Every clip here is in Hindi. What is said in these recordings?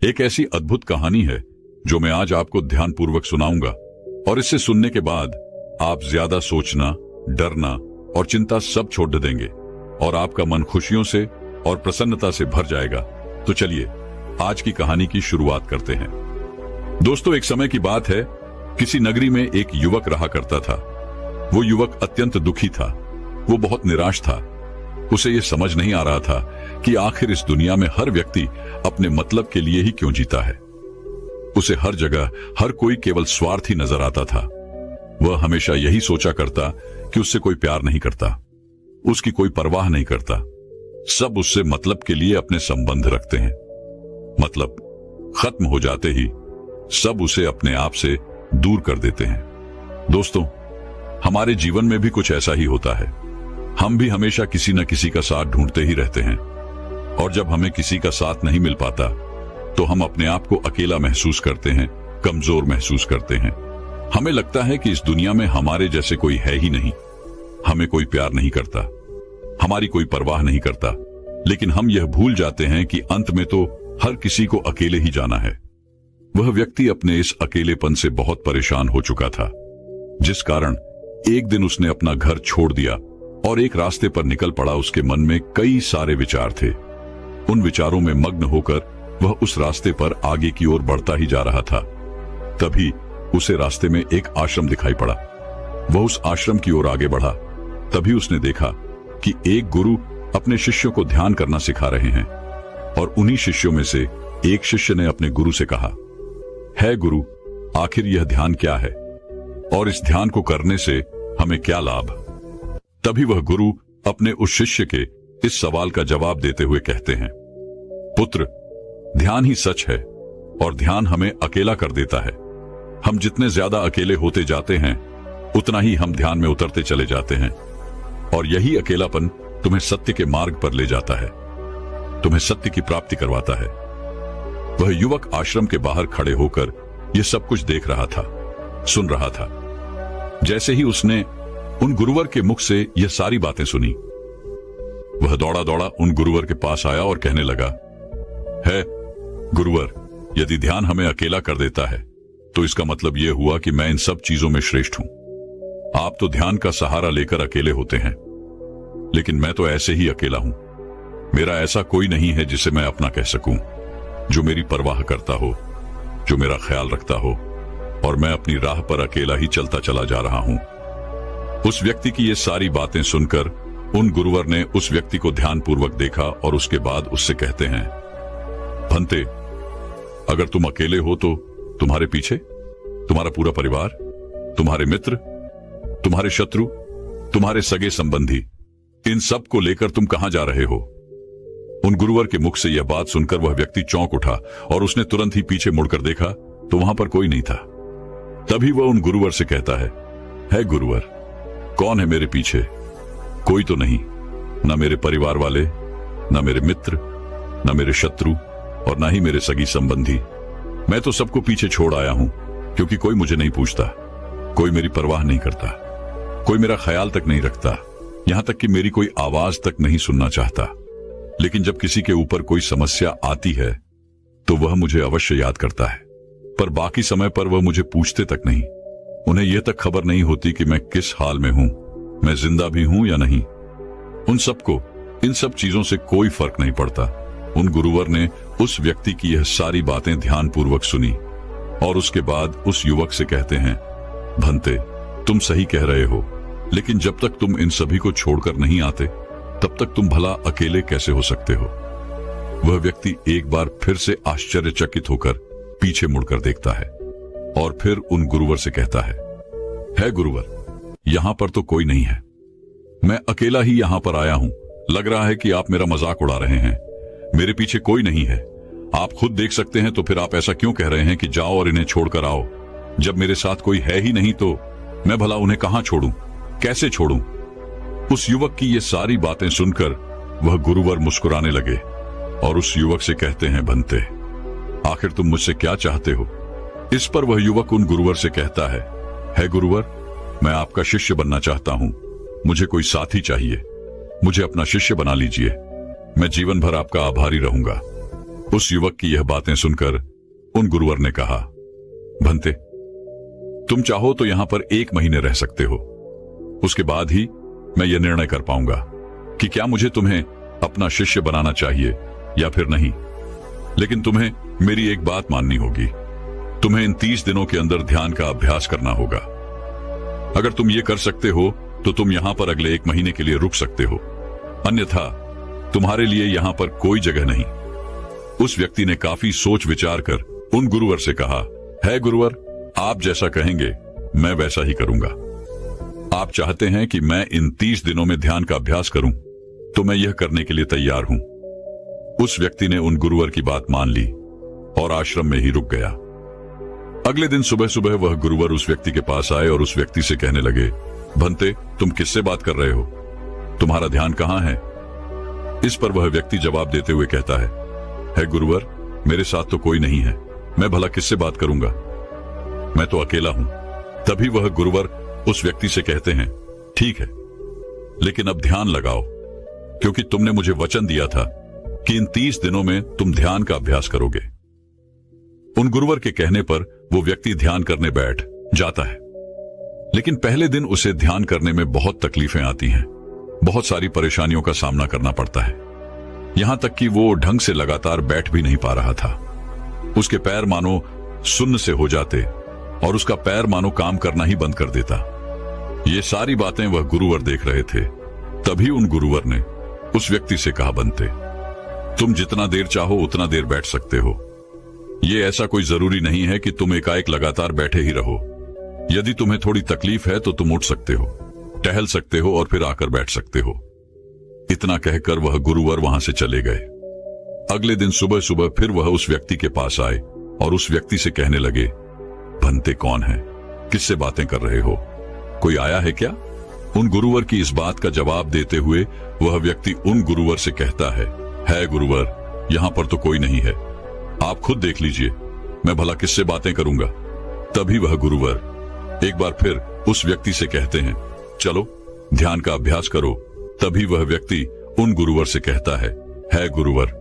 एक ऐसी अद्भुत कहानी है जो मैं आज आपको ध्यानपूर्वक सुनाऊंगा, और इससे सुनने के बाद आप ज्यादा सोचना, डरना और चिंता सब छोड़ देंगे और आपका मन खुशियों से और प्रसन्नता से भर जाएगा। तो चलिए आज की कहानी की शुरुआत करते हैं। दोस्तों, एक समय की बात है, किसी नगरी में एक युवक रहा करता था। वो युवक अत्यंत दुखी था। वो बहुत निराश था। उसे ये समझ नहीं आ रहा था कि आखिर इस दुनिया में हर व्यक्ति अपने मतलब के लिए ही क्यों जीता है। उसे हर जगह हर कोई केवल स्वार्थी नजर आता था। वह हमेशा यही सोचा करता कि उससे कोई प्यार नहीं करता, उसकी कोई परवाह नहीं करता। सब उससे मतलब के लिए अपने संबंध रखते हैं। मतलब खत्म हो जाते ही सब उसे अपने आप से दूर कर देते हैं। दोस्तों, हमारे जीवन में भी कुछ ऐसा ही होता है। हम भी हमेशा किसी न किसी का साथ ढूंढते ही रहते हैं, और जब हमें किसी का साथ नहीं मिल पाता तो हम अपने आप को अकेला महसूस करते हैं, कमजोर महसूस करते हैं। हमें लगता है कि इस दुनिया में हमारे जैसे कोई है ही नहीं। हमें कोई प्यार नहीं करता, हमारी कोई परवाह नहीं करता। लेकिन हम यह भूल जाते हैं कि अंत में तो हर किसी को अकेले ही जाना है। वह व्यक्ति अपने इस अकेलेपन से बहुत परेशान हो चुका था, जिस कारण एक दिन उसने अपना घर छोड़ दिया और एक रास्ते पर निकल पड़ा। उसके मन में कई सारे विचार थे। उन विचारों में मग्न होकर वह उस रास्ते पर आगे की ओर बढ़ता ही जा रहा था। तभी उसे रास्ते में एक आश्रम दिखाई पड़ा। वह उस आश्रम की ओर आगे बढ़ा। तभी उसने देखा कि एक गुरु अपने शिष्यों को ध्यान करना सिखा रहे हैं, और उन्हीं शिष्यों में से एक शिष्य ने अपने गुरु से कहा, है गुरु, आखिर यह ध्यान क्या है और इस ध्यान को करने से हमें क्या लाभ? तभी वह गुरु अपने उस शिष्य के इस सवाल का जवाब देते हुए कहते हैं, पुत्र, ध्यान ही सच है और ध्यान हमें अकेला कर देता है। हम जितने ज्यादा अकेले होते जाते हैं उतना ही हम ध्यान में उतरते चले जाते हैं, और यही अकेलापन तुम्हें सत्य के मार्ग पर ले जाता है, तुम्हें सत्य की प्राप्ति करवाता है। वह युवक आश्रम के बाहर खड़े होकर यह सब कुछ देख रहा था, सुन रहा था। जैसे ही उसने उन गुरुवर के मुख से यह सारी बातें सुनी, वह दौड़ा दौड़ा उन गुरुवर के पास आया और कहने लगा, है गुरुवर, यदि ध्यान हमें अकेला कर देता है तो इसका मतलब यह हुआ कि मैं इन सब चीजों में श्रेष्ठ हूं। आप तो ध्यान का सहारा लेकर अकेले होते हैं, लेकिन मैं तो ऐसे ही अकेला हूं। मेरा ऐसा कोई नहीं है जिसे मैं अपना कह सकूं, जो मेरी परवाह करता हो, जो मेरा ख्याल रखता हो, और मैं अपनी राह पर अकेला ही चलता चला जा रहा हूं। उस व्यक्ति की ये सारी बातें सुनकर उन गुरुवर ने उस व्यक्ति को ध्यानपूर्वक देखा और उसके बाद उससे कहते हैं, भंते, अगर तुम अकेले हो तो तुम्हारे पीछे तुम्हारा पूरा परिवार, तुम्हारे मित्र, तुम्हारे शत्रु, तुम्हारे सगे संबंधी, इन सब को लेकर तुम कहां जा रहे हो? उन गुरुवर के मुख से यह बात सुनकर वह व्यक्ति चौंक उठा और उसने तुरंत ही पीछे मुड़कर देखा तो वहां पर कोई नहीं था। तभी वह उन गुरुवर से कहता है गुरुवर, कौन है मेरे पीछे? कोई तो नहीं, न मेरे परिवार वाले, न मेरे मित्र, न मेरे शत्रु, और न ही मेरे सगी संबंधी। मैं तो सबको पीछे छोड़ आया हूं, क्योंकि कोई मुझे नहीं पूछता, कोई मेरी परवाह नहीं करता, कोई मेरा ख्याल तक नहीं रखता, यहां तक कि मेरी कोई आवाज तक नहीं सुनना चाहता। लेकिन जब किसी के ऊपर कोई समस्या आती है तो वह मुझे अवश्य याद करता है, पर बाकी समय पर वह मुझे पूछते तक नहीं। उन्हें यह तक खबर नहीं होती कि मैं किस हाल में हूं, मैं जिंदा भी हूं या नहीं। उन सबको इन सब चीजों से कोई फर्क नहीं पड़ता। उन गुरुवर ने उस व्यक्ति की यह सारी बातें ध्यानपूर्वक सुनी और उसके बाद उस युवक से कहते हैं, भंते, तुम सही कह रहे हो, लेकिन जब तक तुम इन सभी को छोड़कर नहीं आते तब तक तुम भला अकेले कैसे हो सकते हो? वह व्यक्ति एक बार फिर से आश्चर्यचकित होकर पीछे मुड़कर देखता है और फिर उन गुरुवर से कहता है गुरुवर, यहां पर तो कोई नहीं है, मैं अकेला ही यहां पर आया हूं। लग रहा है कि आप मेरा मजाक उड़ा रहे हैं। मेरे पीछे कोई नहीं है, आप खुद देख सकते हैं, तो फिर आप ऐसा क्यों कह रहे हैं कि जाओ और इन्हें छोड़कर आओ? जब मेरे साथ कोई है ही नहीं तो मैं भला उन्हें कहां छोड़ूं, कैसे छोड़ूं? उस युवक की ये सारी बातें सुनकर वह गुरुवर मुस्कुराने लगे और उस युवक से कहते हैं, भंते, आखिर तुम मुझसे क्या चाहते हो? इस पर वह युवक उन गुरुवर से कहता है गुरुवर, मैं आपका शिष्य बनना चाहता हूं, मुझे कोई साथी चाहिए, मुझे अपना शिष्य बना लीजिए, मैं जीवन भर आपका आभारी रहूंगा। उस युवक की यह बातें सुनकर उन गुरुवर ने कहा, भंते, तुम चाहो तो यहां पर 1 महीने रह सकते हो। उसके बाद ही मैं यह निर्णय कर पाऊंगा कि क्या मुझे तुम्हें अपना शिष्य बनाना चाहिए या फिर नहीं। लेकिन तुम्हें मेरी एक बात माननी होगी। तुम्हें इन 30 दिनों के अंदर ध्यान का अभ्यास करना होगा। अगर तुम ये कर सकते हो तो तुम यहां पर अगले 1 महीने के लिए रुक सकते हो, अन्यथा तुम्हारे लिए यहां पर कोई जगह नहीं। उस व्यक्ति ने काफी सोच विचार कर उन गुरुवर से कहा, है गुरुवर, आप जैसा कहेंगे मैं वैसा ही करूंगा। आप चाहते हैं कि मैं इन 30 दिनों में ध्यान का अभ्यास करूं, तो मैं यह करने के लिए तैयार हूं। उस व्यक्ति ने उन गुरुवर की बात मान ली और आश्रम में ही रुक गया। अगले दिन सुबह सुबह वह गुरुवर उस व्यक्ति के पास आए और उस व्यक्ति से कहने लगे, भंते, तुम किससे बात कर रहे हो? तुम्हारा ध्यान कहां है? इस पर वह व्यक्ति जवाब देते हुए कहता है गुरुवर, मेरे साथ तो कोई नहीं है, मैं भला किससे बात करूंगा, मैं तो अकेला हूं। तभी वह गुरुवर उस व्यक्ति से कहते हैं, ठीक है, लेकिन अब ध्यान लगाओ, क्योंकि तुमने मुझे वचन दिया था कि इन 30 दिनों में तुम ध्यान का अभ्यास करोगे। उन गुरुवर के कहने पर वो व्यक्ति ध्यान करने बैठ जाता है, लेकिन पहले दिन उसे ध्यान करने में बहुत तकलीफें आती हैं, बहुत सारी परेशानियों का सामना करना पड़ता है। यहां तक कि वो ढंग से लगातार बैठ भी नहीं पा रहा था। उसके पैर मानो सुन्न से हो जाते और उसका पैर मानो काम करना ही बंद कर देता। ये सारी बातें वह गुरुवर देख रहे थे। तभी उन गुरुवर ने उस व्यक्ति से कहा, बनते, तुम जितना देर चाहो उतना देर बैठ सकते हो। ये ऐसा कोई जरूरी नहीं है कि तुम एकाएक लगातार बैठे ही रहो। यदि तुम्हें थोड़ी तकलीफ है तो तुम उठ सकते हो, टहल सकते हो और फिर आकर बैठ सकते हो। इतना कहकर वह गुरुवर वहां से चले गए। अगले दिन सुबह सुबह फिर वह उस व्यक्ति के पास आए और उस व्यक्ति से कहने लगे, भंते कौन है? किससे बातें कर रहे हो? कोई आया है क्या? उन गुरुवर की इस बात का जवाब देते हुए वह व्यक्ति उन गुरुवर से कहता है गुरुवर, यहां पर तो कोई नहीं है, आप खुद देख लीजिए, मैं भला किससे बातें करूंगा। तभी वह गुरुवर एक बार फिर उस व्यक्ति से कहते हैं, चलो ध्यान का अभ्यास करो। तभी वह व्यक्ति उन गुरुवर से कहता है गुरुवर,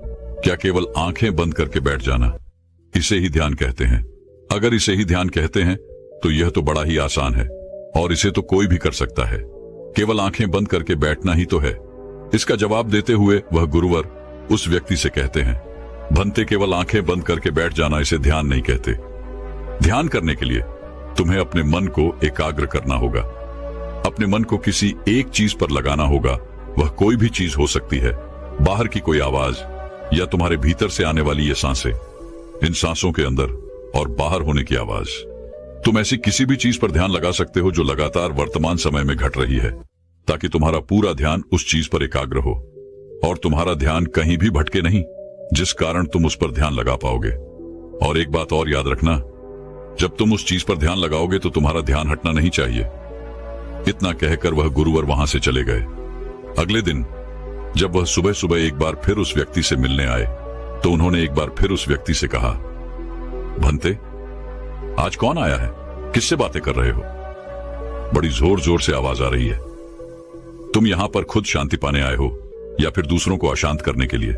क्या केवल आंखें बंद करके बैठ जाना, इसे ही ध्यान कहते हैं? अगर इसे ही ध्यान कहते हैं तो यह तो बड़ा ही आसान है और इसे तो कोई भी कर सकता है, केवल आंखें बंद करके बैठना ही तो है। इसका जवाब देते हुए वह गुरुवर उस व्यक्ति से कहते हैं, भंते, केवल आंखें बंद करके बैठ जाना इसे ध्यान नहीं कहते। ध्यान करने के लिए तुम्हें अपने मन को एकाग्र करना होगा, अपने मन को किसी एक चीज पर लगाना होगा। वह कोई भी चीज हो सकती है, बाहर की कोई आवाज या तुम्हारे भीतर से आने वाली ये सांसें, इन सांसों के अंदर और बाहर होने की आवाज। तुम ऐसी किसी भी चीज पर ध्यान लगा सकते हो जो लगातार वर्तमान समय में घट रही है, ताकि तुम्हारा पूरा ध्यान उस चीज पर एकाग्र हो और तुम्हारा ध्यान कहीं भी भटके नहीं, जिस कारण तुम उस पर ध्यान लगा पाओगे। और एक बात और याद रखना, जब तुम उस चीज पर ध्यान लगाओगे तो तुम्हारा ध्यान हटना नहीं चाहिए। इतना कहकर वह गुरुवर वहां से चले गए। अगले दिन जब वह सुबह सुबह एक बार फिर उस व्यक्ति से मिलने आए तो उन्होंने एक बार फिर उस व्यक्ति से कहा, भंते, आज कौन आया है? किससे बातें कर रहे हो? बड़ी जोर जोर से आवाज आ रही है। तुम यहां पर खुद शांति पाने आए हो या फिर दूसरों को अशांत करने के लिए?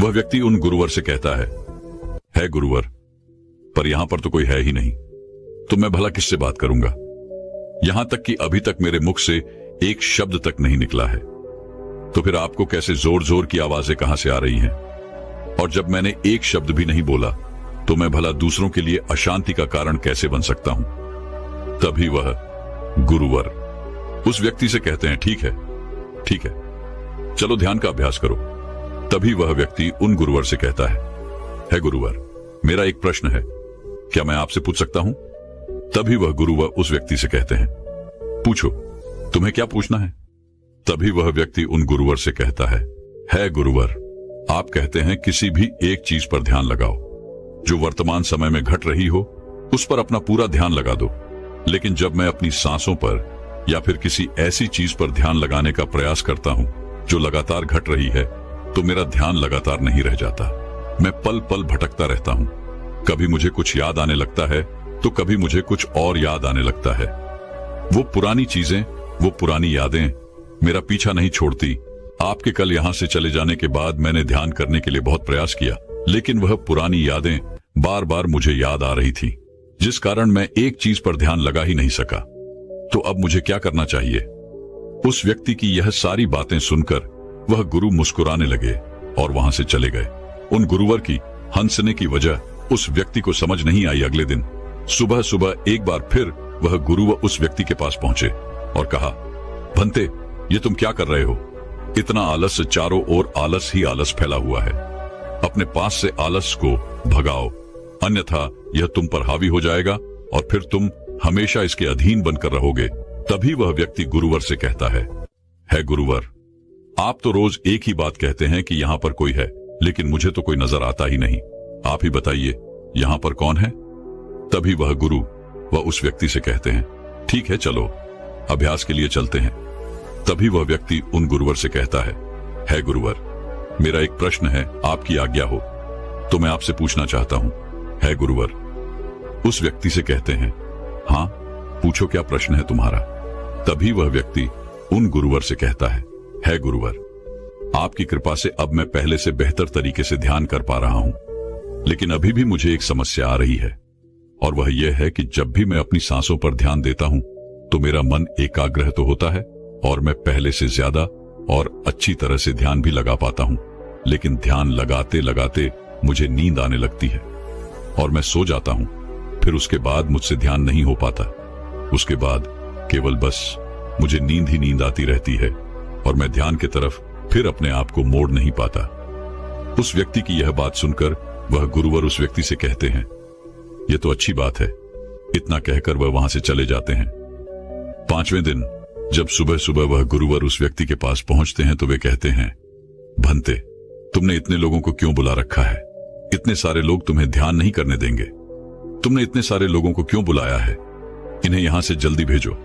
वह व्यक्ति उन गुरुवर से कहता है गुरुवर, पर यहां पर तो कोई है ही नहीं, तो मैं भला किससे बात करूंगा? यहां तक कि अभी तक मेरे मुख से एक शब्द तक नहीं निकला है, तो फिर आपको कैसे जोर जोर की आवाजें कहां से आ रही हैं? और जब मैंने एक शब्द भी नहीं बोला तो मैं भला दूसरों के लिए अशांति का कारण कैसे बन सकता हूं? तभी वह गुरुवर उस व्यक्ति से कहते हैं, ठीक है, चलो ध्यान का अभ्यास करो। तभी वह व्यक्ति उन गुरुवर से कहता है गुरुवर, मेरा एक प्रश्न है, क्या मैं आपसे पूछ सकता हूं? तभी वह गुरुवर उस व्यक्ति से कहते हैं, पूछो, तुम्हें क्या पूछना है? तभी वह व्यक्ति उन गुरुवर से कहता है गुरुवर, आप कहते हैं किसी भी एक चीज पर ध्यान लगाओ जो वर्तमान समय में घट रही हो, उस पर अपना पूरा ध्यान लगा दो। लेकिन जब मैं अपनी सांसों पर या फिर किसी ऐसी चीज पर ध्यान लगाने का प्रयास करता हूं जो लगातार घट रही है, तो मेरा ध्यान लगातार नहीं रह जाता। मैं पल पल भटकता रहता हूं। कभी मुझे कुछ याद आने लगता है तो कभी मुझे कुछ और याद आने लगता है। वो पुरानी चीजें, वो पुरानी यादें मेरा पीछा नहीं छोड़ती। आपके कल यहां से चले जाने के बाद मैंने ध्यान करने के लिए बहुत प्रयास किया, लेकिन वह पुरानी यादें बार बार मुझे याद आ रही थी, जिस कारण मैं एक चीज पर ध्यान लगा ही नहीं सका। तो अब मुझे क्या करना चाहिए? उस व्यक्ति की यह सारी बातें सुनकर वह गुरु मुस्कुराने लगे और वहां से चले गए। उन गुरुवर की हंसने की वजह उस व्यक्ति को समझ नहीं आई। अगले दिन सुबह सुबह एक बार फिर वह गुरु उस व्यक्ति के पास पहुंचे और कहा, भंते, ये तुम क्या कर रहे हो? इतना आलस, चारों ओर आलस ही आलस फैला हुआ है। अपने पास से आलस को भगाओ, अन्यथा यह तुम पर हावी हो जाएगा और फिर तुम हमेशा इसके अधीन बनकर रहोगे। तभी वह व्यक्ति गुरुवर से कहता है गुरुवर, आप तो रोज एक ही बात कहते हैं कि यहाँ पर कोई है, लेकिन मुझे तो कोई नजर आता ही नहीं। आप ही बताइए, यहाँ पर कौन है? तभी वह गुरु वह उस व्यक्ति से कहते हैं, ठीक है, चलो अभ्यास के लिए चलते हैं। तभी वह व्यक्ति उन गुरुवर से कहता है गुरुवर, मेरा एक प्रश्न है, आपकी आज्ञा हो तो मैं आपसे पूछना चाहता हूं। है गुरुवर। उस व्यक्ति से कहते हैं, हाँ पूछो, क्या प्रश्न है तुम्हारा? तभी वह व्यक्ति उन गुरुवर से कहता है गुरुवर, आपकी कृपा से अब मैं पहले से बेहतर तरीके से ध्यान कर पा रहा हूं, लेकिन अभी भी मुझे एक समस्या आ रही है, और वह यह है कि जब भी मैं अपनी सांसों पर ध्यान देता हूं तो मेरा मन एकाग्र तो होता है और मैं पहले से ज्यादा और अच्छी तरह से ध्यान भी लगा पाता हूं, लेकिन ध्यान लगाते लगाते मुझे नींद आने लगती है और मैं सो जाता हूं। फिर उसके बाद मुझसे ध्यान नहीं हो पाता। उसके बाद केवल बस मुझे नींद ही नींद आती रहती है और मैं ध्यान की तरफ फिर अपने आप को मोड़ नहीं पाता। उस व्यक्ति की यह बात सुनकर वह गुरुवर उस व्यक्ति से कहते हैं, यह तो अच्छी बात है। इतना कहकर वह वहां से चले जाते हैं। 5वें दिन जब सुबह सुबह वह गुरुवर उस व्यक्ति के पास पहुंचते हैं तो वे कहते हैं, भंते, तुमने इतने लोगों को क्यों बुला रखा है? इतने सारे लोग तुम्हें ध्यान नहीं करने देंगे। तुमने इतने सारे लोगों को क्यों बुलाया है? इन्हें यहां से जल्दी भेजो।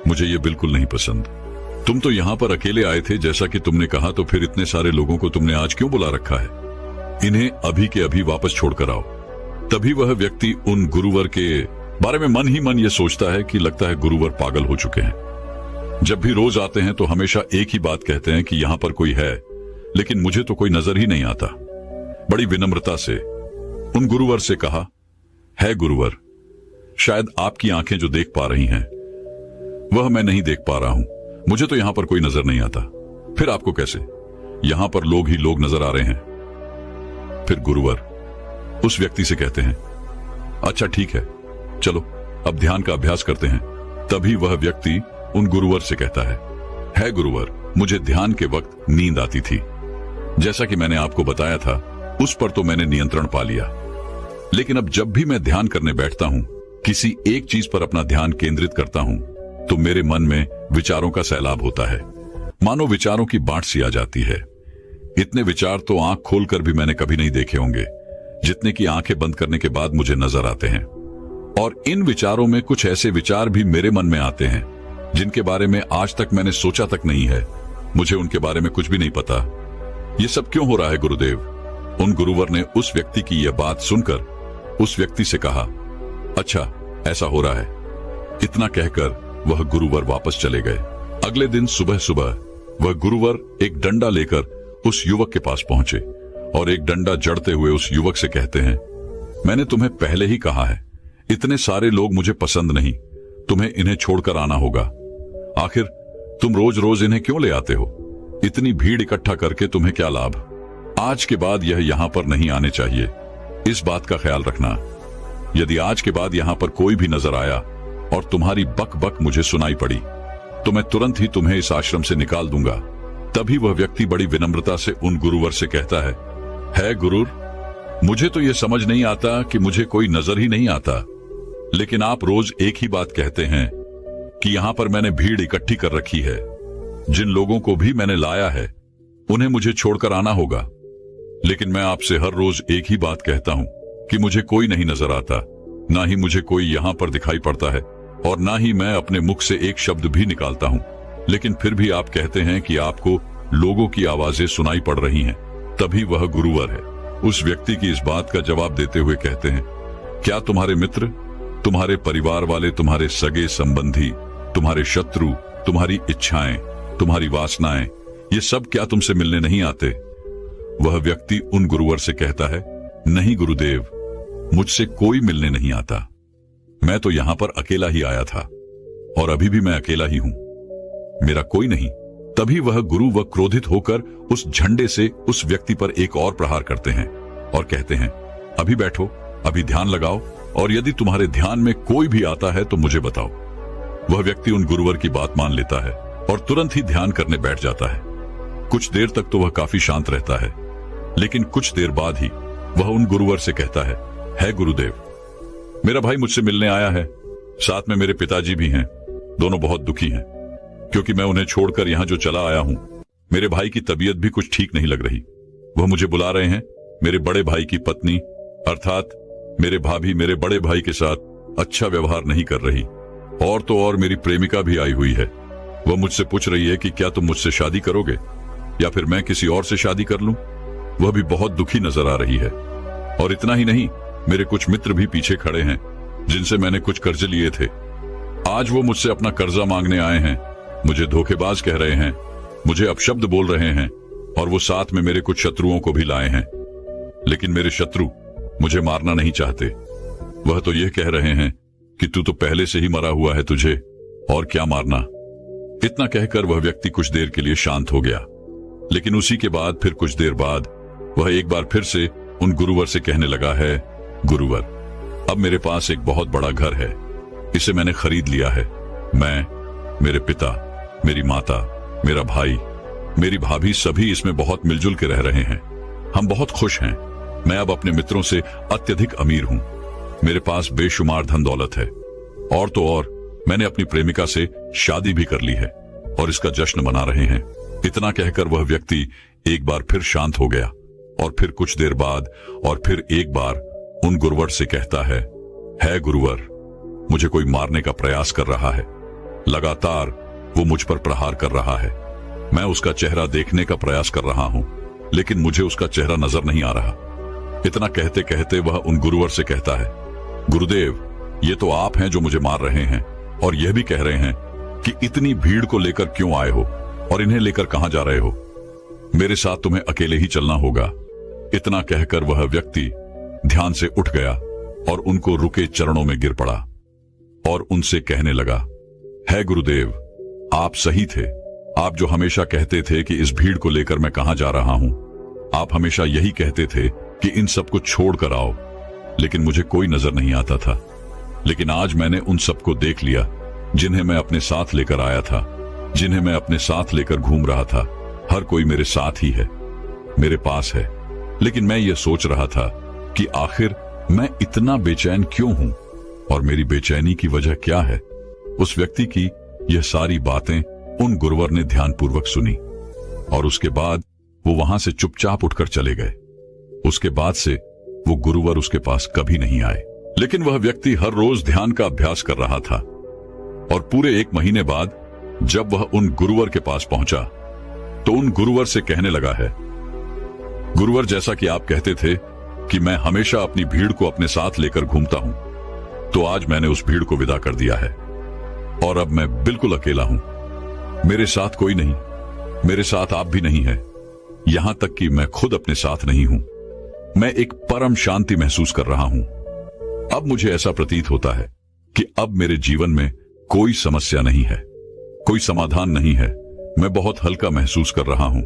मुझे ये बिल्कुल नहीं पसंद। तुम तो यहां पर अकेले आए थे जैसा कि तुमने कहा, तो फिर इतने सारे लोगों को तुमने आज क्यों बुला रखा है? इन्हें अभी के अभी वापस छोड़कर आओ। तभी वह व्यक्ति उन गुरुवर के बारे में मन ही मन ये सोचता है कि लगता है गुरुवर पागल हो चुके हैं। जब भी रोज आते हैं तो हमेशा एक ही बात कहते हैं कि यहां पर कोई है, लेकिन मुझे तो कोई नजर ही नहीं आता। बड़ी विनम्रता से उन गुरुवर से कहा, है गुरुवर, शायद आपकी आंखें जो देख पा रही हैं वह मैं नहीं देख पा रहा हूं। मुझे तो यहां पर कोई नजर नहीं आता। फिर आपको कैसे? यहां पर लोग ही लोग नजर आ रहे हैं। फिर गुरुवर उस व्यक्ति से कहते हैं, अच्छा ठीक है, चलो अब ध्यान का अभ्यास करते हैं। तभी वह व्यक्ति उन गुरुवर से कहता है गुरुवर, मुझे ध्यान के वक्त नींद आती थी। जैसा कि मैंने आपको बताया था, उस पर तो मैंने नियंत्रण पा लिया, लेकिन अब जब भी मैं ध्यान करने बैठता हूं, किसी एक चीज पर अपना ध्यान केंद्रित करता हूं, तो मेरे मन में विचारों का सैलाब होता है। मानो विचारों की बाढ़ सी आ जाती है। इतने विचार तो आंख खोलकर भी मैंने कभी नहीं देखे होंगे, जितने की आंखें बंद करने के बाद मुझे नजर आते हैं। और इन विचारों में कुछ ऐसे विचार भी मेरे मन में आते हैं जिनके बारे में आज तक मैंने सोचा तक नहीं है। मुझे उनके बारे में कुछ भी नहीं पता। ये सब क्यों हो रहा है गुरुदेव? उन गुरुवर ने उस व्यक्ति की यह बात सुनकर उस व्यक्ति से कहा, अच्छा ऐसा हो रहा है। इतना कहकर वह गुरुवर वापस चले गए। अगले दिन सुबह सुबह वह गुरुवर एक डंडा लेकर उस युवक के पास पहुंचे और एक डंडा जड़ते हुए उस युवक से कहते हैं, मैंने तुम्हें पहले ही कहा है, इतने सारे लोग मुझे पसंद नहीं, तुम्हें इन्हें छोड़कर आना होगा। आखिर तुम रोज रोज इन्हें क्यों ले आते हो? इतनी भीड़ इकट्ठा करके तुम्हें क्या लाभ? आज के बाद यह यहां पर नहीं आने चाहिए। इस बात का ख्याल रखना। यदि आज के बाद यहां पर कोई भी नजर आया और तुम्हारी बक बक मुझे सुनाई पड़ी, तो मैं तुरंत ही तुम्हें इस आश्रम से निकाल दूंगा। तभी वह व्यक्ति बड़ी विनम्रता से उन गुरुवर से कहता है गुरुर, मुझे तो यह समझ नहीं आता कि मुझे कोई नजर ही नहीं आता, लेकिन आप रोज एक ही बात कहते हैं कि यहां पर मैंने भीड़ इकट्ठी कर रखी है। जिन लोगों को भी मैंने लाया है उन्हें मुझे छोड़कर आना होगा, लेकिन मैं आपसे हर रोज एक ही बात कहता हूं कि मुझे कोई नहीं नजर आता, ना ही मुझे कोई यहां पर दिखाई पड़ता है और ना ही मैं अपने मुख से एक शब्द भी निकालता हूं, लेकिन फिर भी आप कहते हैं कि आपको लोगों की आवाजें सुनाई पड़ रही हैं। तभी वह गुरुवर है उस व्यक्ति की इस बात का जवाब देते हुए कहते हैं, क्या तुम्हारे मित्र, तुम्हारे परिवार वाले, तुम्हारे सगे संबंधी, तुम्हारे शत्रु, तुम्हारी इच्छाएं, तुम्हारी वासनाएं, ये सब क्या तुमसे मिलने नहीं आते? वह व्यक्ति उन गुरुवर से कहता है, नहीं गुरुदेव, मुझसे कोई मिलने नहीं आता। मैं तो यहां पर अकेला ही आया था और अभी भी मैं अकेला ही हूं, मेरा कोई नहीं। तभी वह गुरु व क्रोधित होकर उस झंडे से उस व्यक्ति पर एक और प्रहार करते हैं और कहते हैं, अभी बैठो, अभी ध्यान लगाओ, और यदि तुम्हारे ध्यान में कोई भी आता है तो मुझे बताओ। वह व्यक्ति उन गुरुवर की बात मान लेता है और तुरंत ही ध्यान करने बैठ जाता है। कुछ देर तक तो वह काफी शांत रहता है, लेकिन कुछ देर बाद ही वह उन गुरुवर से कहता है गुरुदेव, मेरा भाई मुझसे मिलने आया है, साथ में मेरे पिताजी भी हैं। दोनों बहुत दुखी हैं क्योंकि मैं उन्हें छोड़कर यहां जो चला आया हूं। मेरे भाई की तबीयत भी कुछ ठीक नहीं लग रही। वह मुझे बुला रहे हैं। मेरे बड़े भाई की पत्नी अर्थात मेरे भाभी मेरे बड़े भाई के साथ अच्छा व्यवहार नहीं कर रही, और तो और मेरी प्रेमिका भी आई हुई है। वह मुझसे पूछ रही है कि क्या तुम मुझसे शादी करोगे या फिर मैं किसी और से शादी कर लूं। वह भी बहुत दुखी नजर आ रही है। और इतना ही नहीं, मेरे कुछ मित्र भी पीछे खड़े हैं जिनसे मैंने कुछ कर्ज लिए थे। आज वो मुझसे अपना कर्जा मांगने आए हैं, मुझे धोखेबाज कह रहे हैं, मुझे अपशब्द बोल रहे हैं, और वो साथ में मेरे कुछ शत्रुओं को भी लाए हैं। लेकिन मेरे शत्रु मुझे मारना नहीं चाहते। वह तो यह कह रहे हैं कि तू तो पहले से ही मरा हुआ है, तुझे और क्या मारना। इतना कहकर वह व्यक्ति कुछ देर के लिए शांत हो गया, लेकिन उसी के बाद फिर कुछ देर बाद वह एक बार फिर से उन गुरुवर से कहने लगा है, गुरुवर, अब मेरे पास एक बहुत बड़ा घर है, इसे मैंने खरीद लिया है। मैं, मेरे पिता, मेरी माता, मेरा भाई, मेरी भाभी सभी इसमें बहुत मिलजुल के रह रहे हैं। हम बहुत खुश हैं। मैं अब अपने मित्रों से अत्यधिक अमीर हूं। मेरे पास बेशुमार धन दौलत है, और तो और मैंने अपनी प्रेमिका से शादी भी कर ली है और इसका जश्न मना रहे हैं। इतना कहकर वह व्यक्ति एक बार फिर शांत हो गया और फिर कुछ देर बाद और फिर एक बार उन गुरुवर से कहता है गुरुवर, मुझे कोई मारने का प्रयास कर रहा है। लगातार वो मुझ पर प्रहार कर रहा है। मैं उसका चेहरा देखने का प्रयास कर रहा हूं, लेकिन मुझे उसका चेहरा नजर नहीं आ रहा। इतना कहते कहते वह उन गुरुवर से कहता है, गुरुदेव, ये तो आप हैं जो मुझे मार रहे हैं और यह भी कह रहे हैं कि इतनी भीड़ को लेकर क्यों आए हो और इन्हें लेकर कहां जा रहे हो। मेरे साथ तुम्हें अकेले ही चलना होगा। इतना कहकर वह व्यक्ति ध्यान से उठ गया और उनको रुके चरणों में गिर पड़ा और उनसे कहने लगा, है गुरुदेव, आप सही थे। आप जो हमेशा कहते थे कि इस भीड़ को लेकर मैं कहां जा रहा हूं, आप हमेशा यही कहते थे कि इन सबको छोड़कर आओ, लेकिन मुझे कोई नजर नहीं आता था। लेकिन आज मैंने उन सबको देख लिया जिन्हें मैं अपने साथ लेकर आया था, जिन्हें मैं अपने साथ लेकर घूम रहा था। हर कोई मेरे साथ ही है, मेरे पास है। लेकिन मैं ये सोच रहा था कि आखिर मैं इतना बेचैन क्यों हूं और मेरी बेचैनी की वजह क्या है। उस व्यक्ति की यह सारी बातें उन गुरुवर ने ध्यानपूर्वक सुनी और उसके बाद वो वहां से चुपचाप उठकर चले गए। उसके बाद से वो गुरुवर उसके पास कभी नहीं आए। लेकिन वह व्यक्ति हर रोज ध्यान का अभ्यास कर रहा था और पूरे 1 महीने बाद जब वह उन गुरुवर के पास पहुंचा तो उन गुरुवर से कहने लगा है, गुरुवर, जैसा कि आप कहते थे कि मैं हमेशा अपनी भीड़ को अपने साथ लेकर घूमता हूं, तो आज मैंने उस भीड़ को विदा कर दिया है और अब मैं बिल्कुल अकेला हूं। मेरे साथ कोई नहीं, मेरे साथ आप भी नहीं है, यहां तक कि मैं खुद अपने साथ नहीं हूं। मैं एक परम शांति महसूस कर रहा हूं। अब मुझे ऐसा प्रतीत होता है कि अब मेरे जीवन में कोई समस्या नहीं है, कोई समाधान नहीं है। मैं बहुत हल्का महसूस कर रहा हूं,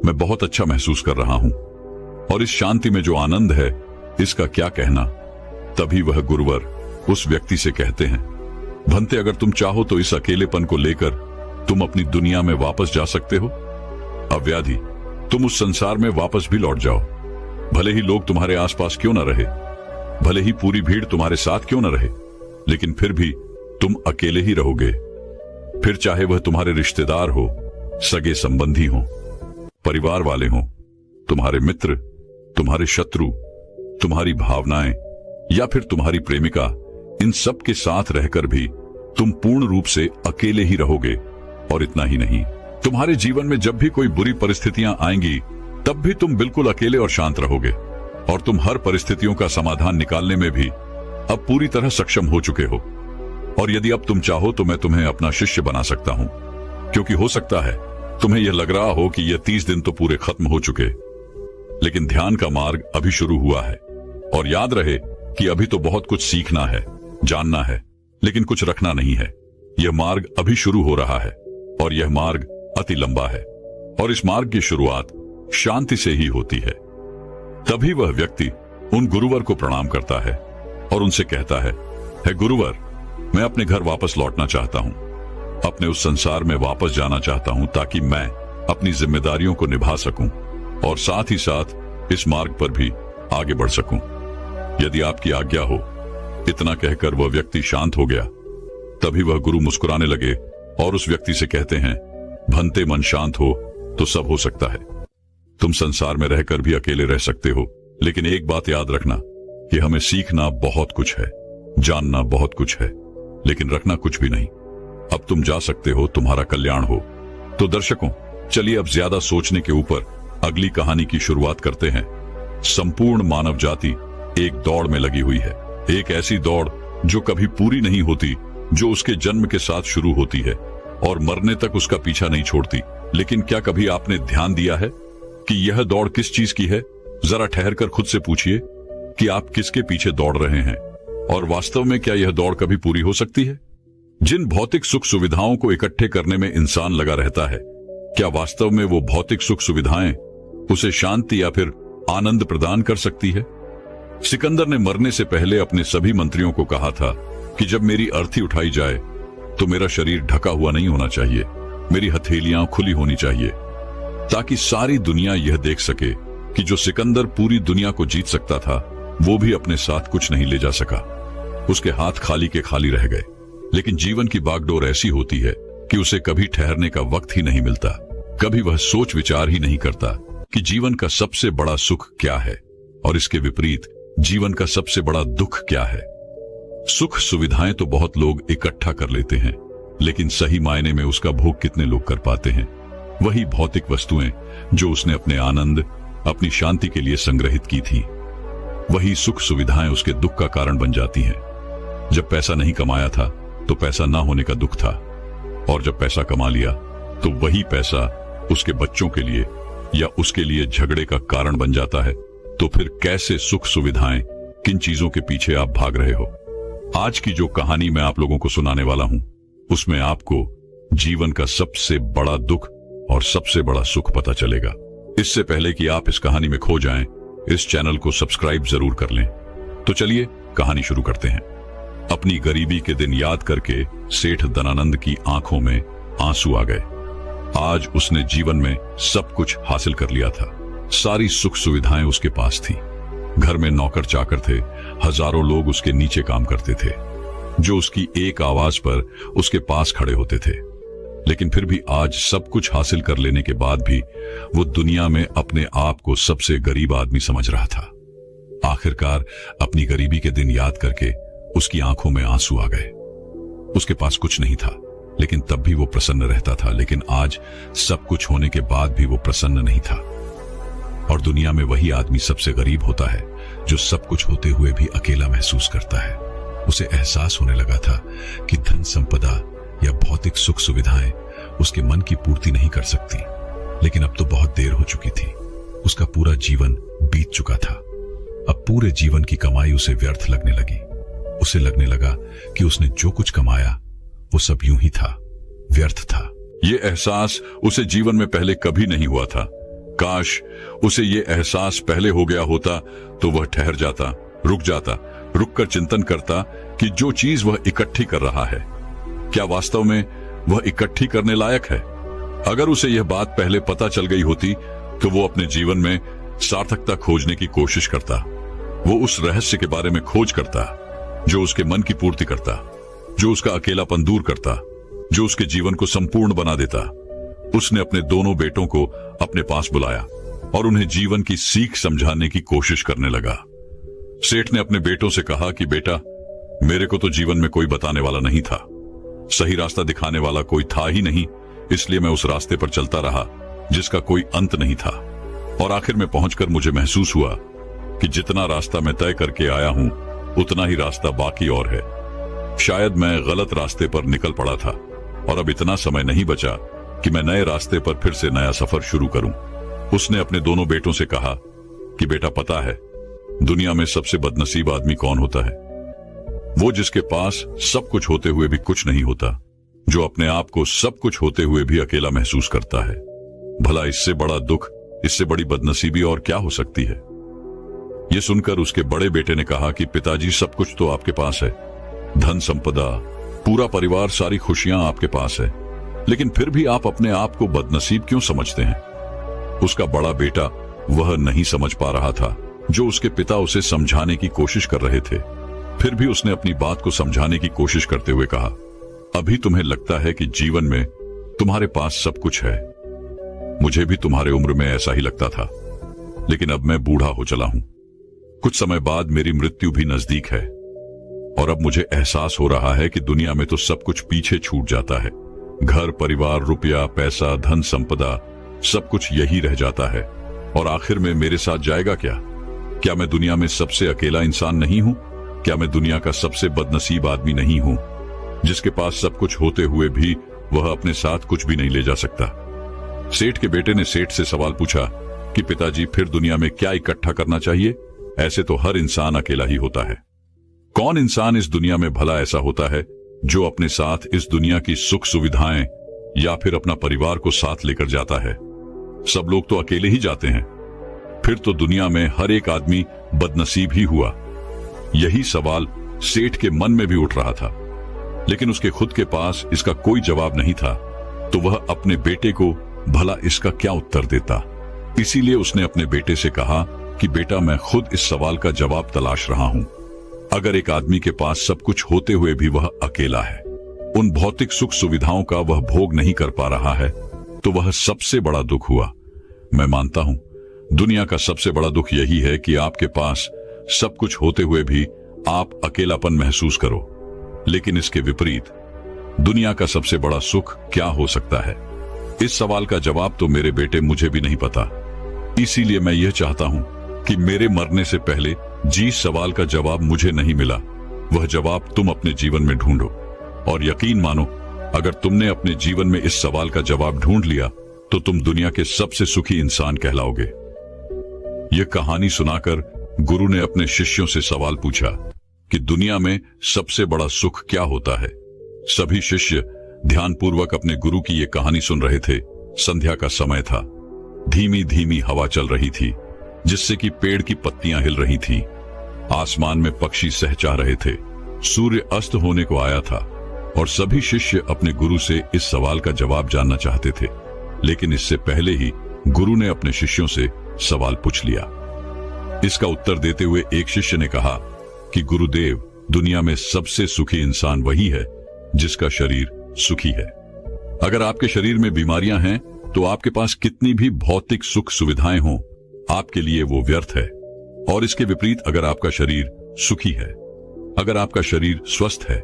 मैं बहुत अच्छा महसूस कर रहा हूं और इस शांति में जो आनंद है इसका क्या कहना। तभी वह गुरुवर उस व्यक्ति से कहते हैं, भंते, अगर तुम चाहो तो इस अकेलेपन को लेकर तुम अपनी दुनिया में वापस जा सकते हो। अव्याधि, तुम उस संसार में वापस भी लौट जाओ। भले ही लोग तुम्हारे आसपास क्यों न रहे, भले ही पूरी भीड़ तुम्हारे साथ क्यों न रहे, लेकिन फिर भी तुम अकेले ही रहोगे। फिर चाहे वह तुम्हारे रिश्तेदार हो, सगे संबंधी हो, परिवार वाले हो, तुम्हारे मित्र, तुम्हारे शत्रु, तुम्हारी भावनाएं या फिर तुम्हारी प्रेमिका, इन सब के साथ रहकर भी तुम पूर्ण रूप से अकेले ही रहोगे। और इतना ही नहीं, तुम्हारे जीवन में जब भी कोई बुरी परिस्थितियां आएंगी तब भी तुम बिल्कुल अकेले और शांत रहोगे और तुम हर परिस्थितियों का समाधान निकालने में भी अब पूरी तरह सक्षम हो चुके हो। और यदि अब तुम चाहो तो मैं तुम्हें अपना शिष्य बना सकता हूं, क्योंकि हो सकता है तुम्हें यह लग रहा हो कि यह 30 दिन तो पूरे खत्म हो चुके, लेकिन ध्यान का मार्ग अभी शुरू हुआ है। और याद रहे कि अभी तो बहुत कुछ सीखना है, जानना है, लेकिन कुछ रखना नहीं है। यह मार्ग अभी शुरू हो रहा है और यह मार्ग अति लंबा है और इस मार्ग की शुरुआत शांति से ही होती है। तभी वह व्यक्ति उन गुरुवर को प्रणाम करता है और उनसे कहता है, हे गुरुवर, मैं अपने घर वापस लौटना चाहता हूं, अपने उस संसार में वापस जाना चाहता हूं ताकि मैं अपनी जिम्मेदारियों को निभा सकूं और साथ ही साथ इस मार्ग पर भी आगे बढ़ सकूं। यदि आपकी आज्ञा हो। इतना कहकर वह व्यक्ति शांत हो गया। तभी वह गुरु मुस्कुराने लगे और उस व्यक्ति से कहते हैं, भंते मन शांत हो तो सब हो सकता है। तुम संसार में रहकर भी अकेले रह सकते हो, लेकिन एक बात याद रखना कि हमें सीखना बहुत कुछ है, जानना बहुत कुछ है, लेकिन रखना कुछ भी नहीं। अब तुम जा सकते हो, तुम्हारा कल्याण हो। तो दर्शकों, चलिए अब ज्यादा सोचने के ऊपर अगली कहानी की शुरुआत करते हैं। संपूर्ण मानव जाति एक दौड़ में लगी हुई है, एक ऐसी दौड़ जो कभी पूरी नहीं होती, जो उसके जन्म के साथ शुरू होती है और मरने तक उसका पीछा नहीं छोड़ती। लेकिन क्या कभी आपने ध्यान दिया है कि यह दौड़ किस चीज की है? जरा ठहरकर खुद से पूछिए कि आप किसके पीछे दौड़ रहे हैं और वास्तव में क्या यह दौड़ कभी पूरी हो सकती है? जिन भौतिक सुख सुविधाओं को इकट्ठे करने में इंसान लगा रहता है, क्या वास्तव में वो भौतिक सुख सुविधाएं उसे शांति या फिर आनंद प्रदान कर सकती है? सिकंदर ने मरने से पहले अपने सभी मंत्रियों को कहा था कि जब मेरी अर्थी उठाई जाए तो मेरा शरीर ढका हुआ नहीं होना चाहिए, मेरी हथेलियां खुली होनी चाहिए, ताकि सारी दुनिया यह देख सके कि जो सिकंदर पूरी दुनिया को जीत सकता था, वो भी अपने साथ कुछ नहीं ले जा सका। उसके हाथ खाली के खाली रह गए। लेकिन जीवन की बागडोर ऐसी होती है कि उसे कभी ठहरने का वक्त ही नहीं मिलता। कभी वह सोच विचार ही नहीं करता कि जीवन का सबसे बड़ा सुख क्या है और इसके विपरीत जीवन का सबसे बड़ा दुख क्या है। सुख सुविधाएं तो बहुत लोग इकट्ठा कर लेते हैं, लेकिन सही मायने में उसका भोग कितने लोग कर पाते हैं? वही भौतिक वस्तुएं जो उसने अपने आनंद, अपनी शांति के लिए संग्रहित की थी, वही सुख सुविधाएं उसके दुख का कारण बन जाती हैं। जब पैसा नहीं कमाया था तो पैसा ना होने का दुख था, और जब पैसा कमा लिया तो वही पैसा उसके बच्चों के लिए या उसके लिए झगड़े का कारण बन जाता है। तो फिर कैसे सुख सुविधाएं, किन चीजों के पीछे आप भाग रहे हो? आज की जो कहानी मैं आप लोगों को सुनाने वाला हूं, उसमें आपको जीवन का सबसे बड़ा दुख और सबसे बड़ा सुख पता चलेगा। इससे पहले कि आप इस कहानी में खो जाएं, इस चैनल को सब्सक्राइब जरूर कर लें। तो चलिए कहानी शुरू करते हैं। अपनी गरीबी के दिन याद करके सेठ धनानंद की आंखों में आंसू आ गए। आज उसने जीवन में सब कुछ हासिल कर लिया था। सारी सुख सुविधाएं उसके पास थी। घर में नौकर चाकर थे, हजारों लोग उसके नीचे काम करते थे, जो उसकी एक आवाज पर उसके पास खड़े होते थे। लेकिन फिर भी आज सब कुछ हासिल कर लेने के बाद भी वो दुनिया में अपने आप को सबसे गरीब आदमी समझ रहा था। आखिरकार अपनी गरीबी के दिन याद करके उसकी आंखों में आंसू आ गए। उसके पास कुछ नहीं था, लेकिन तब भी वो प्रसन्न रहता था। लेकिन आज सब कुछ होने के बाद भी वो प्रसन्न नहीं था। और दुनिया में वही आदमी सबसे गरीब होता है जो सब कुछ होते हुए भी अकेला महसूस करता है। उसे एहसास होने लगा था कि धन संपदा या भौतिक सुख सुविधाएं उसके मन की पूर्ति नहीं कर सकती। लेकिन अब तो बहुत देर हो चुकी थी। उसका पूरा जीवन बीत चुका था। अब पूरे जीवन की कमाई उसे व्यर्थ लगने लगी। उसे लगने लगा कि उसने जो कुछ कमाया वो सब यूं ही था, व्यर्थ था। ये एहसास उसे जीवन में पहले कभी नहीं हुआ था। काश उसे ये एहसास पहले हो गया होता तो वह ठहर जाता, रुककर चिंतन करता कि जो चीज वह इकट्ठी कर रहा है, क्या वास्तव में वह इकट्ठी करने लायक है। अगर उसे यह बात पहले पता चल गई होती तो वो अपने जीवन में सार्थकता खोजने की कोशिश करता। वो उस रहस्य के बारे में खोज करता जो उसके मन की पूर्ति करता, जो उसका अकेलापन दूर करता, जो उसके जीवन को संपूर्ण बना देता। उसने अपने दोनों बेटों को अपने पास बुलाया और उन्हें जीवन की सीख समझाने की कोशिश करने लगा। सेठ ने अपने बेटों से कहा कि बेटा, मेरे को तो जीवन में कोई बताने वाला नहीं था, सही रास्ता दिखाने वाला कोई था ही नहीं, इसलिए मैं उस रास्ते पर चलता रहा जिसका कोई अंत नहीं था। और आखिर में पहुंचकर मुझे महसूस हुआ कि जितना रास्ता मैं तय करके आया हूं उतना ही रास्ता बाकी और है। शायद मैं गलत रास्ते पर निकल पड़ा था और अब इतना समय नहीं बचा कि मैं नए रास्ते पर फिर से नया सफर शुरू करूं। उसने अपने दोनों बेटों से कहा कि बेटा पता है दुनिया में सबसे बदनसीब आदमी कौन होता है? वो जिसके पास सब कुछ होते हुए भी कुछ नहीं होता, जो अपने आप को सब कुछ होते हुए भी अकेला महसूस करता है। भला इससे बड़ा दुख, इससे बड़ी बदनसीबी और क्या हो सकती है? यह सुनकर उसके बड़े बेटे ने कहा कि पिताजी सब कुछ तो आपके पास है, धन संपदा, पूरा परिवार, सारी खुशियां आपके पास है, लेकिन फिर भी आप अपने आप को बदनसीब क्यों समझते हैं? उसका बड़ा बेटा वह नहीं समझ पा रहा था जो उसके पिता उसे समझाने की कोशिश कर रहे थे। फिर भी उसने अपनी बात को समझाने की कोशिश करते हुए कहा, अभी तुम्हें लगता है कि जीवन में तुम्हारे पास सब कुछ है। मुझे भी तुम्हारे उम्र में ऐसा ही लगता था, लेकिन अब मैं बूढ़ा हो चला हूं। कुछ समय बाद मेरी मृत्यु भी नजदीक है और अब मुझे एहसास हो रहा है कि दुनिया में तो सब कुछ पीछे छूट जाता है। घर, परिवार, रुपया, पैसा, धन संपदा, सब कुछ यही रह जाता है और आखिर में मेरे साथ जाएगा क्या? क्या मैं दुनिया में सबसे अकेला इंसान नहीं हूं? क्या मैं दुनिया का सबसे बदनसीब आदमी नहीं हूं, जिसके पास सब कुछ होते हुए भी वह अपने साथ कुछ भी नहीं ले जा सकता? सेठ के बेटे ने सेठ से सवाल पूछा कि पिताजी फिर दुनिया में क्या इकट्ठा करना चाहिए? ऐसे तो हर इंसान अकेला ही होता है। कौन इंसान इस दुनिया में भला ऐसा होता है जो अपने साथ इस दुनिया की सुख सुविधाएं या फिर अपना परिवार को साथ लेकर जाता है? सब लोग तो अकेले ही जाते हैं। फिर तो दुनिया में हर एक आदमी बदनसीब ही हुआ। यही सवाल सेठ के मन में भी उठ रहा था, लेकिन उसके खुद के पास इसका कोई जवाब नहीं था, तो वह अपने बेटे को भला इसका क्या उत्तर देता। इसीलिए उसने अपने बेटे से कहा कि बेटा, मैं खुद इस सवाल का जवाब तलाश रहा हूं। अगर एक आदमी के पास सब कुछ होते हुए भी वह अकेला है, उन भौतिक सुख सुविधाओं का वह भोग नहीं कर पा रहा है, तो वह सबसे बड़ा दुख हुआ। मैं मानता हूं दुनिया का सबसे बड़ा दुख यही है कि आपके पास सब कुछ होते हुए भी आप अकेलापन महसूस करो। लेकिन इसके विपरीत दुनिया का सबसे बड़ा सुख क्या हो सकता है? इस सवाल का जवाब तो मेरे बेटे मुझे भी नहीं पता। इसीलिए मैं यह चाहता हूं कि मेरे मरने से पहले जिस सवाल का जवाब मुझे नहीं मिला, वह जवाब तुम अपने जीवन में ढूंढो। और यकीन मानो, अगर तुमने अपने जीवन में इस सवाल का जवाब ढूंढ लिया तो तुम दुनिया के सबसे सुखी इंसान कहलाओगे। यह कहानी सुनाकर गुरु ने अपने शिष्यों से सवाल पूछा कि दुनिया में सबसे बड़ा सुख क्या होता है? सभी शिष्य ध्यानपूर्वक अपने गुरु की यह कहानी सुन रहे थे। संध्या का समय था। धीमी धीमी हवा चल रही थी, जिससे कि पेड़ की पत्तियां हिल रही थी। आसमान में पक्षी सहचा रहे थे। सूर्य अस्त होने को आया था और सभी शिष्य अपने गुरु से इस सवाल का जवाब जानना चाहते थे। लेकिन इससे पहले ही गुरु ने अपने शिष्यों से सवाल पूछ लिया। इसका उत्तर देते हुए एक शिष्य ने कहा कि गुरुदेव, दुनिया में सबसे सुखी इंसान वही है जिसका शरीर सुखी है। अगर आपके शरीर में बीमारियां हैं तो आपके पास कितनी भी भौतिक सुख सुविधाएं हों, आपके लिए वो व्यर्थ है। और इसके विपरीत अगर आपका शरीर सुखी है, अगर आपका शरीर स्वस्थ है,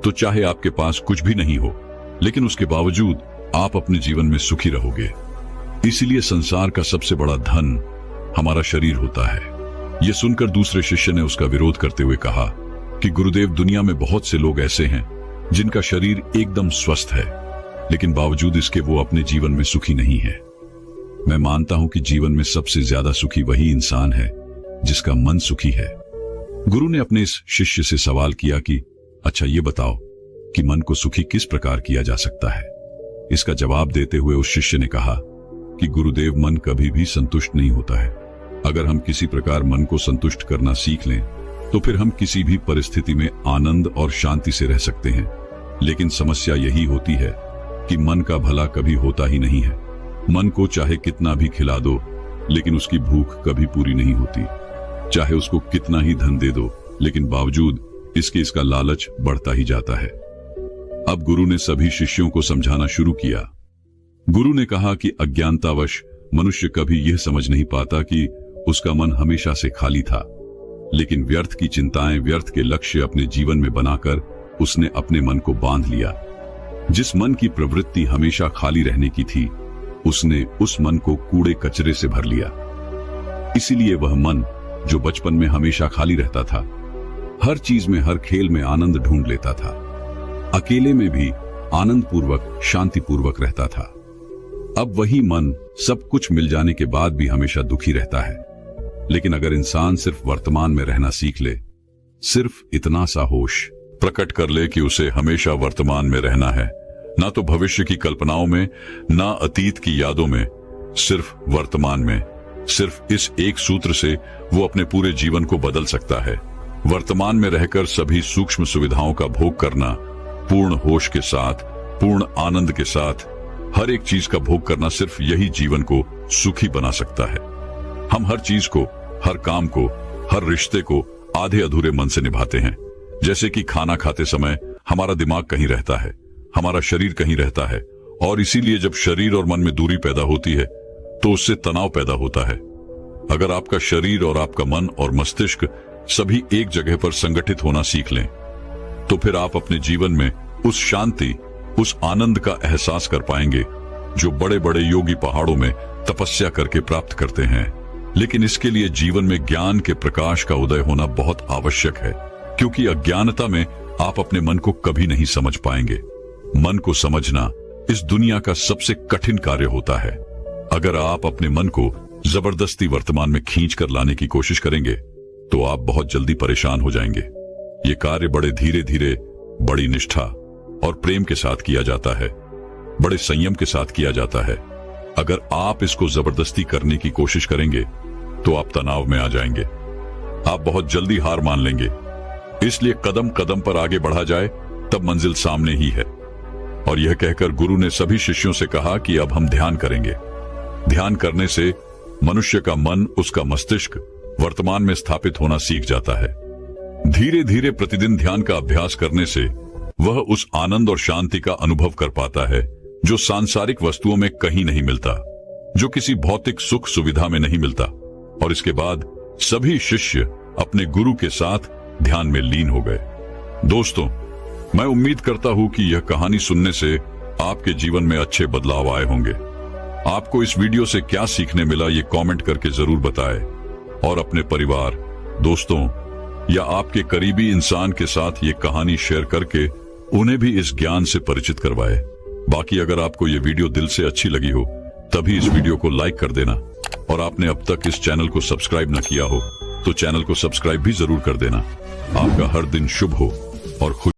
तो चाहे आपके पास कुछ भी नहीं हो, लेकिन उसके बावजूद आप अपने जीवन में सुखी रहोगे। इसलिए संसार का सबसे बड़ा धन हमारा शरीर होता है। यह सुनकर दूसरे शिष्य ने उसका विरोध करते हुए कहा कि गुरुदेव, दुनिया में बहुत से लोग ऐसे हैं जिनका शरीर एकदम स्वस्थ है, लेकिन बावजूद इसके वो अपने जीवन में सुखी नहीं है। मैं मानता हूं कि जीवन में सबसे ज्यादा सुखी वही इंसान है जिसका मन सुखी है। गुरु ने अपने इस शिष्य से सवाल किया कि अच्छा ये बताओ कि मन को सुखी किस प्रकार किया जा सकता है। इसका जवाब देते हुए उस शिष्य ने कहा कि गुरुदेव, मन कभी भी संतुष्ट नहीं होता है। अगर हम किसी प्रकार मन को संतुष्ट करना सीख लें तो फिर हम किसी भी परिस्थिति में आनंद और शांति से रह सकते हैं। लेकिन समस्या यही होती है कि मन का भला कभी होता ही नहीं है। मन को चाहे कितना भी खिला दो, लेकिन उसकी भूख कभी पूरी नहीं होती। चाहे उसको कितना ही धन दे दो, लेकिन बावजूद इसके इसका लालच बढ़ता ही जाता है। अब गुरु ने सभी शिष्यों को समझाना शुरू किया। गुरु ने कहा कि अज्ञानतावश मनुष्य कभी यह समझ नहीं पाता कि उसका मन हमेशा से खाली था, लेकिन व्यर्थ की चिंताएं, व्यर्थ के लक्ष्य अपने जीवन में बनाकर उसने अपने मन को बांध लिया। जिस मन की प्रवृत्ति हमेशा खाली रहने की थी, उसने उस मन को कूड़े कचरे से भर लिया। इसीलिए वह मन जो बचपन में हमेशा खाली रहता था, हर चीज में, हर खेल में आनंद ढूंढ लेता था, अकेले में भी आनंद पूर्वक, शांति पूर्वक रहता था, अब वही मन सब कुछ मिल जाने के बाद भी हमेशा दुखी रहता है। लेकिन अगर इंसान सिर्फ वर्तमान में रहना सीख ले, सिर्फ इतना सा होश प्रकट कर ले कि उसे हमेशा वर्तमान में रहना है, ना तो भविष्य की कल्पनाओं में, ना अतीत की यादों में, सिर्फ वर्तमान में, सिर्फ इस एक सूत्र से वो अपने पूरे जीवन को बदल सकता है। वर्तमान में रहकर सभी सूक्ष्म सुविधाओं का भोग करना, पूर्ण होश के साथ, पूर्ण आनंद के साथ हर एक चीज का भोग करना, सिर्फ यही जीवन को सुखी बना सकता है। हम हर चीज को, हर काम को, हर रिश्ते को आधे अधूरे मन से निभाते हैं। जैसे कि खाना खाते समय हमारा दिमाग कहीं रहता है, हमारा शरीर कहीं रहता है, और इसीलिए जब शरीर और मन में दूरी पैदा होती है तो उससे तनाव पैदा होता है। अगर आपका शरीर और आपका मन और मस्तिष्क सभी एक जगह पर संगठित होना सीख लें, तो फिर आप अपने जीवन में उस शांति, उस आनंद का एहसास कर पाएंगे जो बड़े बड़े योगी पहाड़ों में तपस्या करके प्राप्त करते हैं। लेकिन इसके लिए जीवन में ज्ञान के प्रकाश का उदय होना बहुत आवश्यक है, क्योंकि अज्ञानता में आप अपने मन को कभी नहीं समझ पाएंगे। मन को समझना इस दुनिया का सबसे कठिन कार्य होता है। अगर आप अपने मन को जबरदस्ती वर्तमान में खींच कर लाने की कोशिश करेंगे तो आप बहुत जल्दी परेशान हो जाएंगे। ये कार्य बड़े धीरे धीरे, बड़ी निष्ठा और प्रेम के साथ किया जाता है, बड़े संयम के साथ किया जाता है। अगर आप इसको जबरदस्ती करने की कोशिश करेंगे तो आप तनाव में आ जाएंगे, आप बहुत जल्दी हार मान लेंगे। इसलिए कदम कदम पर आगे बढ़ा जाए तब मंजिल सामने ही है। और यह कहकर गुरु ने सभी शिष्यों से कहा कि अब हम ध्यान करेंगे। ध्यान करने से मनुष्य का मन, उसका मस्तिष्क वर्तमान में स्थापित होना सीख जाता है। धीरे धीरे प्रतिदिन ध्यान का अभ्यास करने से वह उस आनंद और शांति का अनुभव कर पाता है जो सांसारिक वस्तुओं में कहीं नहीं मिलता, जो किसी भौतिक सुख सुविधा में नहीं मिलता। और इसके बाद सभी शिष्य अपने गुरु के साथ ध्यान में लीन हो गए। दोस्तों, मैं उम्मीद करता हूं कि यह कहानी सुनने से आपके जीवन में अच्छे बदलाव आए होंगे। आपको इस वीडियो से क्या सीखने मिला ये कमेंट करके जरूर बताएं, और अपने परिवार, दोस्तों या आपके करीबी इंसान के साथ ये कहानी शेयर करके उन्हें भी इस ज्ञान से परिचित करवाएं। बाकी अगर आपको ये वीडियो दिल से अच्छी लगी हो तभी इस वीडियो को लाइक कर देना, और आपने अब तक इस चैनल को सब्सक्राइब न किया हो तो चैनल को सब्सक्राइब भी जरूर कर देना। आपका हर दिन शुभ हो और खुश